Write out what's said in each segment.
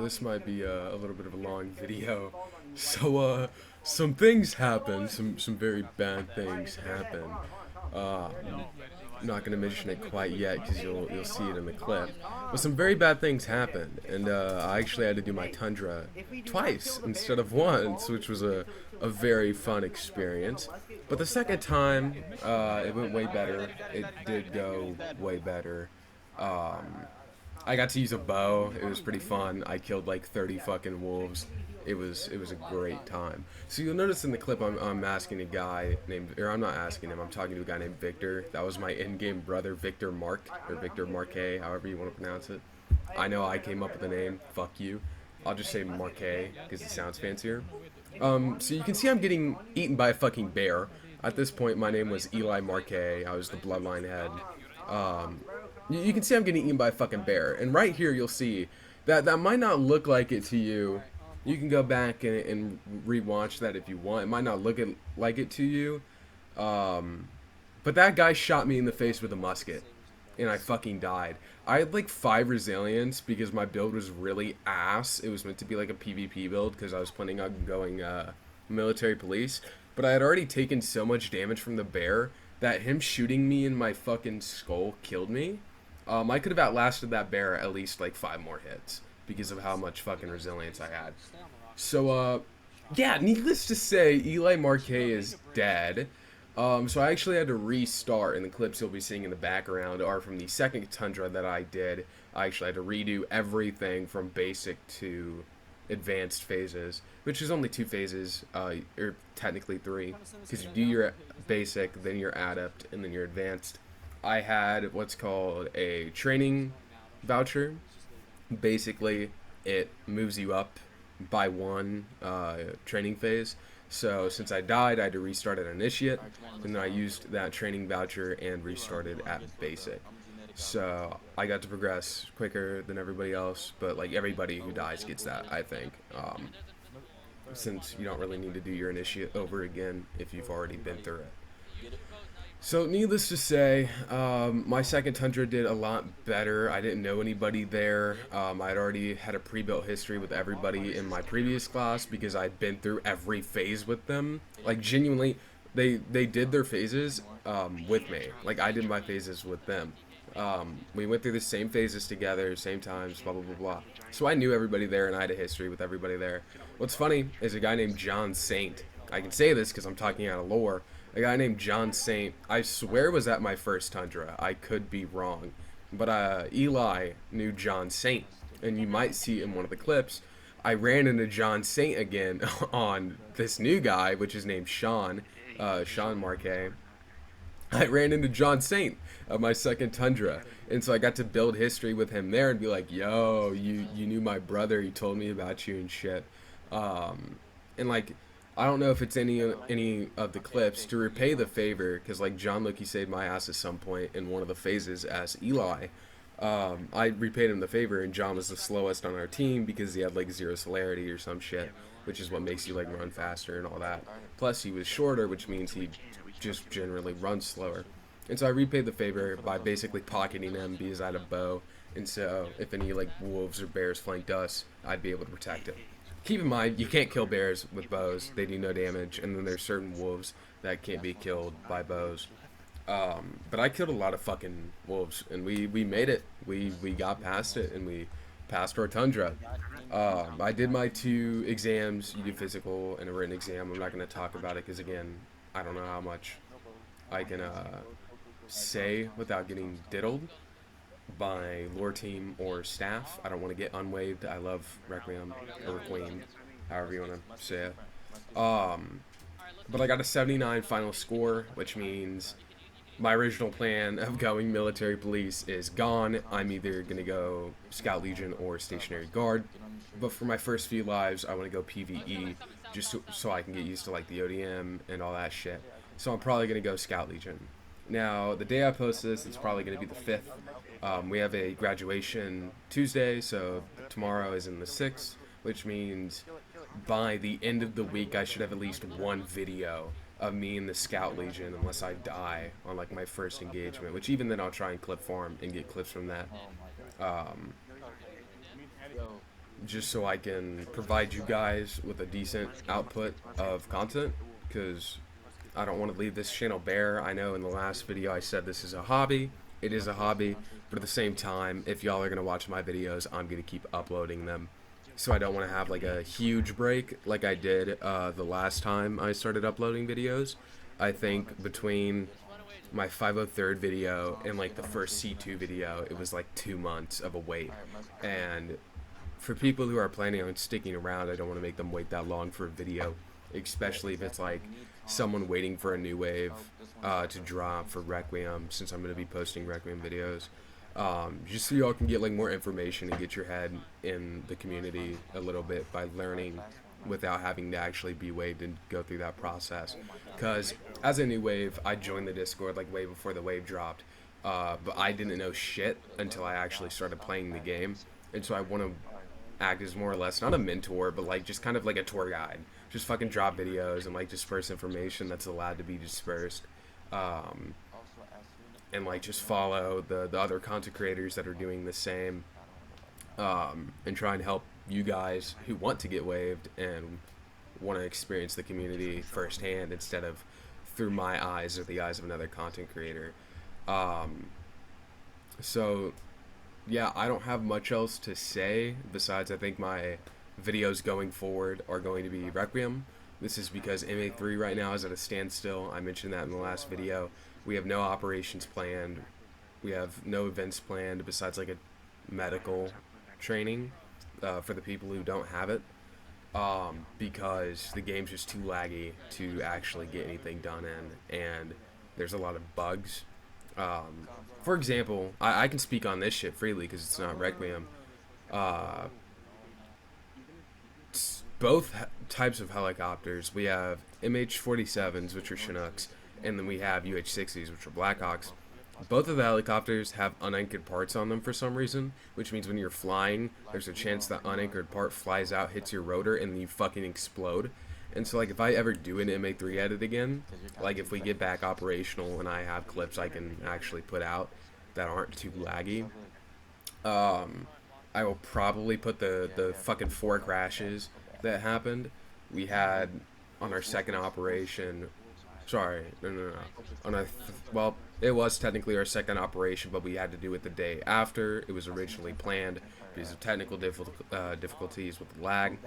this might be a little bit of a long video. So, some things happen, some very bad things happen. I'm not gonna mention it quite yet because you'll see it in the clip. But some very bad things happened, and I actually had to do my tundra twice instead of once, which was a very fun experience. But the second time, it went way better. It did go way better. Um, I got to use a bow. It was pretty fun. I killed like 30 fucking wolves. It was a great time. So you'll notice in the clip I'm asking a guy named, or I'm not asking him. I'm talking to a guy named Victor. That was my in-game brother, Victor Mark, or Victor Marque, however you want to pronounce it. I know I came up with the name. Fuck you. I'll just say Marque because it sounds fancier. So you can see I'm getting eaten by a fucking bear. At this point, my name was Eli Marque. I was the bloodline head. Um, you can see I'm getting eaten by a fucking bear. And right here, you'll see that might not look like it to you. You can go back and rewatch that if you want. It might not look like it to you. Um, but that guy shot me in the face with a musket. And I fucking died. I had like 5 resilience because my build was really ass. It was meant to be like a PvP build because I was planning on going military police. But I had already taken so much damage from the bear that him shooting me in my fucking skull killed me. I could have outlasted that bear at least like 5 more hits because of how much fucking resilience I had. So, yeah, needless to say, Eli Marque is dead. So I actually had to restart, and the clips you'll be seeing in the background are from the second Tundra that I did. I actually had to redo everything from basic to advanced phases, which is only 2 phases, or technically 3, because you do your basic, then your adept, and then your advanced. I had what's called a training voucher. Basically, it moves you up by 1 training phase. So since I died, I had to restart at Initiate, and then I used that training voucher and restarted at Basic. So I got to progress quicker than everybody else, but like everybody who dies gets that, I think. Since you don't really need to do your Initiate over again if you've already been through it. So, needless to say, my second Tundra did a lot better. I didn't know anybody there. I'd already had a pre-built history with everybody in my previous class because I'd been through every phase with them. Like, genuinely, they did their phases with me. Like, I did my phases with them. We went through the same phases together, same times, blah, blah, blah, blah. So I knew everybody there, and I had a history with everybody there. What's funny is a guy named John Saint. I can say this because I'm talking out of lore. A guy named John Saint, I swear was at my first Tundra. I could be wrong. But Eli knew John Saint. And you might see in one of the clips, I ran into John Saint again on this new guy, which is named Sean, Sean Marque. I ran into John Saint of my second Tundra. And so I got to build history with him there and be like, yo, you knew my brother, he told me about you and shit. And like, I don't know if it's any of the clips to repay the favor, because like John Loki saved my ass at some point in one of the phases as Eli. I repaid him the favor, and John was the slowest on our team because he had like 0 celerity or some shit, which is what makes you like run faster and all that. Plus he was shorter, which means he just generally runs slower. And so I repaid the favor by basically pocketing him because I had a bow, and so if any like wolves or bears flanked us, I'd be able to protect him. Keep in mind, you can't kill bears with bows. They do no damage. And then there's certain wolves that can't be killed by bows. But I killed a lot of fucking wolves. And we made it. We got past it. And we passed our Tundra. I did my 2 exams. You do physical and a written exam. I'm not going to talk about it because, again, I don't know how much I can say without getting diddled by lore team or staff. I don't want to get unwaved. I love Requiem or Requiem, however you want to say it. But I got a 79 final score, which means my original plan of going military police is gone. I'm either going to go Scout Legion or Stationary Guard. But for my first few lives, I want to go PvE just so I can get used to like the ODM and all that shit. So I'm probably going to go Scout Legion. Now, the day I post this, it's probably going to be the 5th. We have a graduation Tuesday, so tomorrow is in the 6th, which means by the end of the week I should have at least 1 video of me in the Scout Legion unless I die on like my first engagement, which even then I'll try and clip farm and get clips from that. just so I can provide you guys with a decent output of content, because I don't want to leave this channel bare. I know in the last video I said this is a hobby. It is a hobby, but at the same time, if y'all are going to watch my videos, I'm going to keep uploading them. So I don't want to have like a huge break like I did the last time I started uploading videos. I think between my 503rd video and like the first C2 video, it was like 2 months of a wait. And for people who are planning on sticking around, I don't want to make them wait that long for a video, especially if it's like someone waiting for a new wave to drop for Requiem, since I'm going to be posting Requiem videos. Just so y'all can get like more information and get your head in the community a little bit by learning without having to actually be waived and go through that process. Because as a new wave, I joined the Discord like way before the wave dropped, but I didn't know shit until I actually started playing the game, and so I want to act as more or less not a mentor, but like just kind of like a tour guide. Just fucking drop videos and like disperse information that's allowed to be dispersed. And like just follow the other content creators that are doing the same, and try and help you guys who want to get waived and want to experience the community firsthand instead of through my eyes or the eyes of another content creator. So yeah, I don't have much else to say besides I think my videos going forward are going to be Requiem. This is because MA3 right now is at a standstill. I mentioned that in the last video. We have no operations planned. We have no events planned besides like a medical training for the people who don't have it, because the game's just too laggy to actually get anything done in, and there's a lot of bugs. For example, I can speak on this shit freely because it's not Requiem. Both types of helicopters, we have MH-47s, which are Chinooks, and then we have UH-60s, which are Blackhawks. Both of the helicopters have unanchored parts on them for some reason, which means when you're flying, there's a chance that unanchored part flies out, hits your rotor, and then you fucking explode. And so, like, if I ever do an MA3 edit again, like, if we get back operational and I have clips I can actually put out that aren't too laggy, I will probably put the fucking 4 crashes that happened. We had on our second operation, sorry, no. Well, it was technically our second operation, but we had to do it the day after it was originally planned because of technical difficulties with the lag.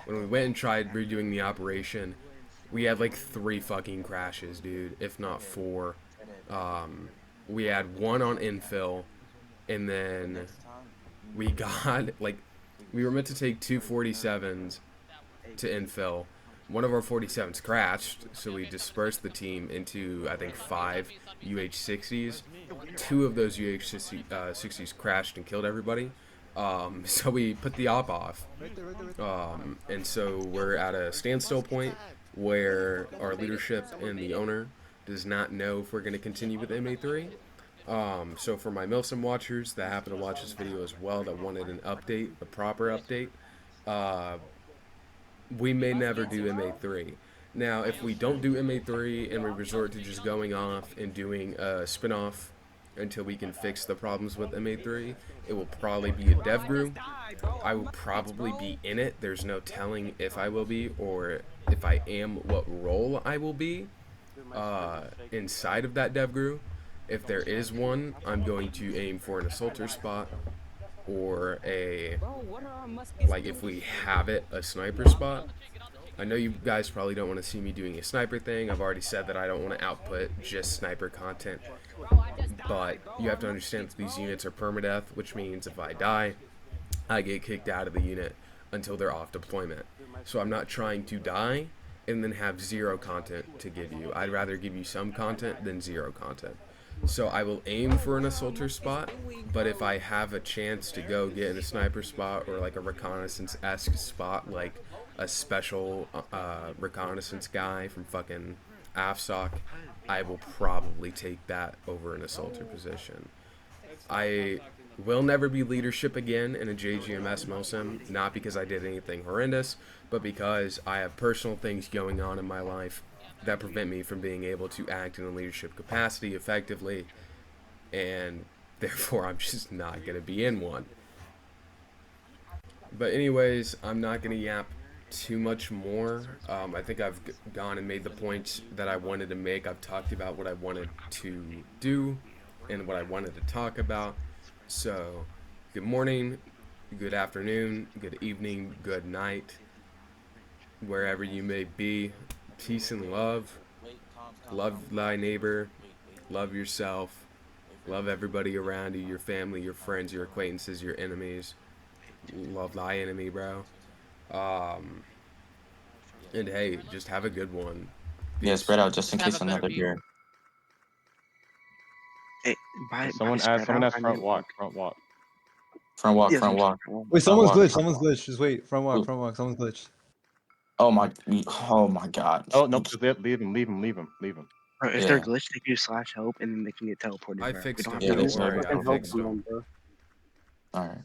When we went and tried redoing the operation, we had like 3 fucking crashes, dude, if not 4. We had 1 on infill, and then we got, like, we were meant to take 2 47s to infill. One of our 47s crashed, so we dispersed the team into, I think, 5 UH-60s. 2 of those UH-60s crashed and killed everybody. So we put the op off. And so we're at a standstill point where our leadership and the owner does not know if we're going to continue with MA3. So for my Milsim watchers that happen to watch this video as well that wanted an update, a proper update, we may never do MA3. Now, if we don't do MA3 and we resort to just going off and doing a spin-off until we can fix the problems with MA3, it will probably be a dev group. I will probably be in it. There's no telling if I will be, or if I am, what role I will be inside of that dev group. If there is one, I'm going to aim for an assaulter spot, or a, like, if we have it, a sniper spot. I know you guys probably don't want to see me doing a sniper thing. I've already said that I don't want to output just sniper content, but you have to understand that these units are permadeath, which means if I die, I get kicked out of the unit until they're off deployment. So I'm not trying to die and then have 0 content to give you. I'd rather give you some content than 0 content. So I will aim for an assaulter spot, but if I have a chance to go get in a sniper spot or like a reconnaissance-esque spot, like a special reconnaissance guy from fucking AFSOC, I will probably take that over an assaulter position. I will never be leadership again in a JGMS Milsim, not because I did anything horrendous, but because I have personal things going on in my life that prevent me from being able to act in a leadership capacity effectively, and therefore I'm just not going to be in one. But anyways, I'm not gonna yap too much more. I think I've gone and made the points that I wanted to make. I've talked about what I wanted to do and what I wanted to talk about. So, good morning, good afternoon, good evening, good night, wherever you may be. Peace and love. Love thy neighbor. Love yourself. Love everybody around you, your family, your friends, your acquaintances, your enemies. Love thy enemy, bro. Um, and hey, just have a good one. Yeah, Peace. spread out just in Have case a better another beer. beer. Hey, by Someone spread asked out, I front mean walk, like front walk. Front walk, yeah, front walk. Wait, Front someone's walk, glitched. front Someone's walk. glitched. Just wait. Front walk. Ooh. Front walk. Someone's glitched. Oh my god. Oh nope, just leave him, leave him, leave him, leave him. bro, if Yeah. they're glitched, they can do slash help and then they can get teleported. I bro. We fixed don't him. have Yeah, to they Don't do will. worry, I that. fixed him. Alright.